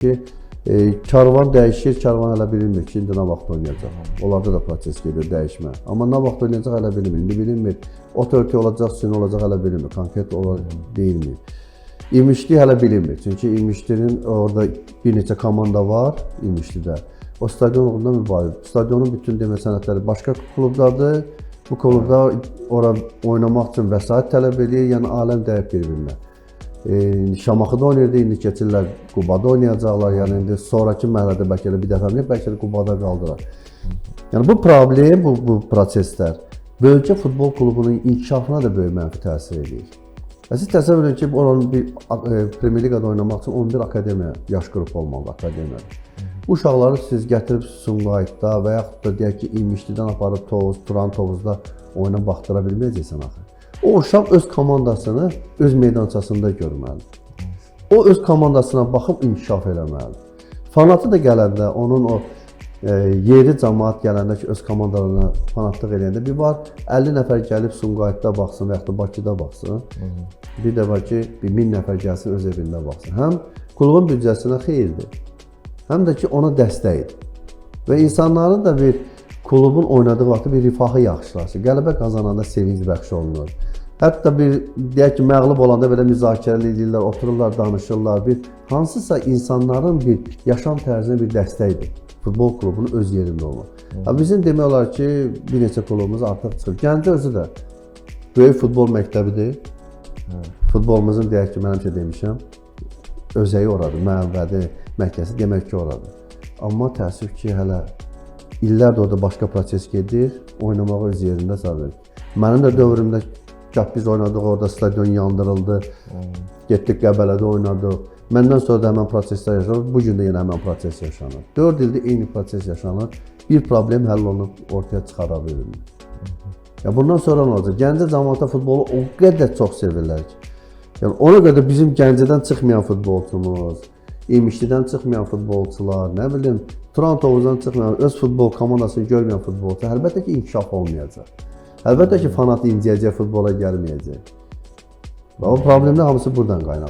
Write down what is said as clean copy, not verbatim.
ki, karvan dəyişir, karvan hələ bilinmir ki, indi nə vaxt oynayacaq. Onlarda da proses gedir, dəyişmə. Amma nə vaxt oynayacaq hələ bilinmir. İndi bilinmir, otorite olacaq, süni olacaq hələ bilinmir. Konkret olaraq deyilmir. İmişli hələ bilinmir. Çünki İmişlinin orada bir neçə komanda var İmişlidə. O stadion uğrunda mübarizə. Stadionun bütün demək sənədləri başqa klubdadır. Bu klubda ora oynamaq üçün vəsait tələb edir, yəni aləm dəyib bir-birinə. Şamaxıda oynayırdı, indi keçirlər Qubada oynayacaqlar. Yəni indi sonraki mərhələdə bəlkə də bir dəfəlik, bəlkə də Qubada qaldılar. Yəni bu problem, bu proseslər bölgə futbol klubunun inkişafına da böyük mənfi təsir edir. Siz təsəvvür edin ki, oranın bir Premyer Liqada oynamaq üçün 11 akademiya, yaş qrupu olmalı akademiyadır. Bu uşaqları siz gətirib Sumqayıtda və yaxud da deyək ki, İmişlidən aparıb Turan Tovuzda oyuna baxdıra bilməyəcəksən axı. O uşaq öz komandasını öz meydançasında görməlidir. O öz komandasına baxıb inkişaf eləməlidir. Fanatı da gələndə, onun o yeri cəmaət gələndə ki, öz komandalarına fanatlıq eləyəndə bir var, 50 nəfər gəlib Sumqayıtda baxsın və yaxud da Bakıda baxsın. Bir də var ki, 1000 nəfər gəlsin öz evində baxsın. Həm klubun büdcəsinə xeyirdir, həm də ki, ona dəstəkdir. Və insanların da bir klubun oynadığı vaxtda bir rifahı yaxşılaşır. Qələbə qazananda sevinc bəxş olunur. Hətta bir, deyək ki, məğlub olanda belə müzakirə edirlər, otururlar, danışırlar. Bir hansısa insanların bir yaşam tərzinə bir dəstəkdir. Futbol klubunun öz yerində olur. Bizim demək olar ki, bir neçə klubumuz artıq çıxır. Gəncə özü də böyük futbol məktəbidir. Futbolumuzun, deyək ki, mən həmişə demişəm, özəyi oradır, mənbədi, mərkəzi demək ki, oradır. Amma təəssüf ki, hələ illərdir orada başqa proses gedir, oynamağa öz yerində sabir. Mənim də dövrümdə biz oynadıq, orada stadion yandırıldı, getdik Qəbələdə oynadıq. Məndən sonra da həmən proseslər yaşanır, bugün də yenə həmən proses yaşanır. 4 ildir eyni proses yaşanır, bir problem həll olunub ortaya çıxara bilmir. Bundan sonra nə olacaq? Gəncə cəmaətə futbolu o qədər çox sevirlər ki. Yəni ona qədər bizim Gəncədən çıxmayan futbolçumuz, İmişlidən çıxmayan futbolçular, nə bilim, Turan Tovuzdan çıxmayan, öz futbol komandasını görməyən futbolçular, əlbəttə ki, inkişaf olmayacaq. Əlbəttə ki, fanat inciyəcək, futbola gəlməyəcək. Və o problemlər hamısı buradan qaynaqlanır.